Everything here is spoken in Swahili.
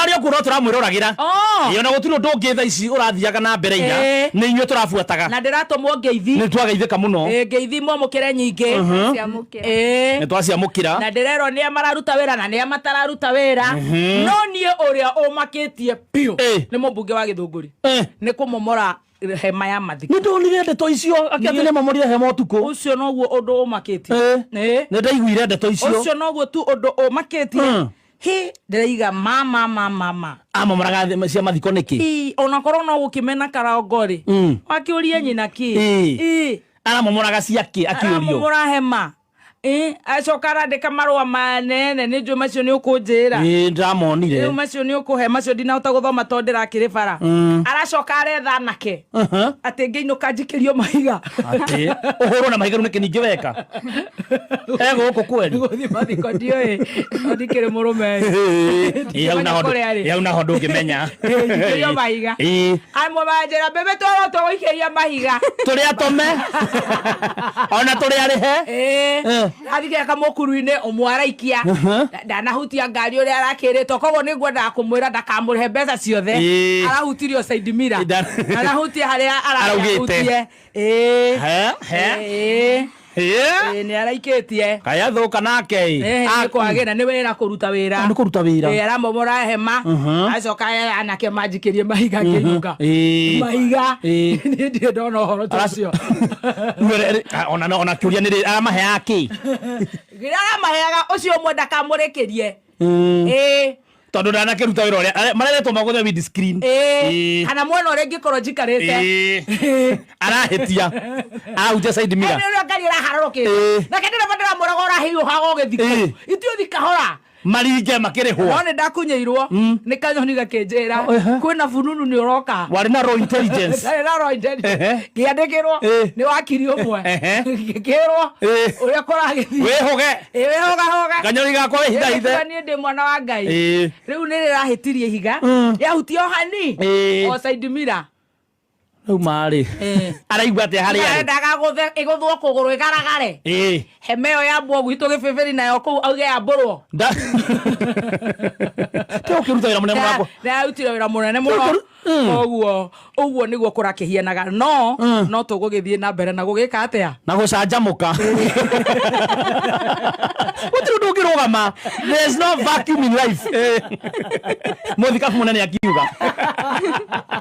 Onarĩ okuro tũramwĩroragira ona gũtirĩ ũndũ ũngĩ thaa ici ũrathiaga na mbere ira nĩ inyuĩ tũrabuataga na ndĩratũmwo ngeithi nĩ twageithĩka mũno ngeithi mũmũkĩre nyingĩ nĩ twaciamũkĩra na ndĩrerwo nĩ amararuta wĩra na nĩ amatararuta wĩra no niĩ ũrĩa ũmakĩtie biũ nĩ mũmbunge wa Gĩthũngũri nĩ kũmomora hema ya mathiko. Nĩndonire ndeto icio akĩatĩ nĩ mamorire hema ũtukũ. Ũcio noguo ũndũ ũmakĩtie. Nĩndaiguire ndeto icio. Ũcio noguo tu ũndũ ũmakĩtie. Hi ndĩraiga mama. Amomoraga cia mathiko nĩkĩ? Onakorwo no gũkĩmena karongori. Wakĩũria nyina kĩ? Aramomoraga ciake akĩũrio. Aramomora hema. Acoka arandĩka marũa manene nĩ njũĩ macio nĩ ũkũnjĩra. Ndamonire. Rĩu macio nĩ ũkũhe macio ndinahota gũthoma tondũ ndĩrakĩrĩ bara. Aracoka aretha nake. Atĩ ngĩinũka njikĩrio mahiga. Atĩ ũhũrwo na mahiga rĩu nĩkĩ ningĩ weka? Gũkũ kweli. Gũthiĩ mathiko ndiũĩ. Ndikĩrĩ mũrũme. Hau naho ndũngĩmenya. Njikĩrio mahiga. Amwe manjĩra mbembe twarwo tũgũikĩria mahiga. Tũrĩ atome. Ona tũrĩ arĩhe. Athikĩra kamũkuru-inĩ ũmwe araikia ndanahutia ngari ũrĩa arakĩrĩtwo koguo nĩ ngwendaga kũmwĩra ndakamũrĩhe mbeca ciothe arahutirio Said Mira arahutia harĩa arahutie nĩ araikĩtie kaya thũka nake kwagĩra nĩ wĩra kũruta wĩra nĩ kũruta wĩra aramomora hema acoka anake manjikĩrie mahiga ngĩinũka mahiga nĩ ndĩ ndona ũhoro ũcio ona kĩũria nĩ aramaheaga kĩ aramaheaga ũcio ũmwe ndakamũrĩkĩrie tondũ ndanakĩruta wĩra ũrĩa mareretwo magũthe wind screen kana mwena ũrĩa ingĩkorwo njikarĩte arahĩtia arahutia Said Mira nĩ ngari ĩraharũrũkĩte nake ndĩrabatara mũrago ũrahiũhaga ũgĩthikwo ithuĩ thikahora maringe makĩrĩhwo no nĩ ndakunyĩirwo nĩ kanyoni gakĩnjĩra kwĩna fununu nĩ ũroka warĩ na raw intelligence ngĩandĩkĩrwo nĩ wakiri ũmwe ngĩkĩrwo ũrĩa kũragĩthiĩ wĩhogahoga kanyoni gakwa wĩhithahithe niĩ ndĩ mwana wa Ngai rĩu nĩ rĩrahĩtirie ihiga yahutio hani o Said Mira rĩu marĩ araigua atĩ harĩa endaga ĩgũthwo kũgũrũ ĩgaragare hema ĩyo yambwo gwitũ gĩbĩbĩri nayo kũu auge yambũrwo ũkĩruta wĩra mũnene mũno ndarutire wĩra mũnene mũno ũguo nĩguo kũrakĩhianaga no tũgũgĩthiĩ na mbere na gũgĩka atĩa na gũcanjamũka gũtirĩ ũndũ ũngĩrũgama there is no vacuum in life mũthikabu mũnene akiuga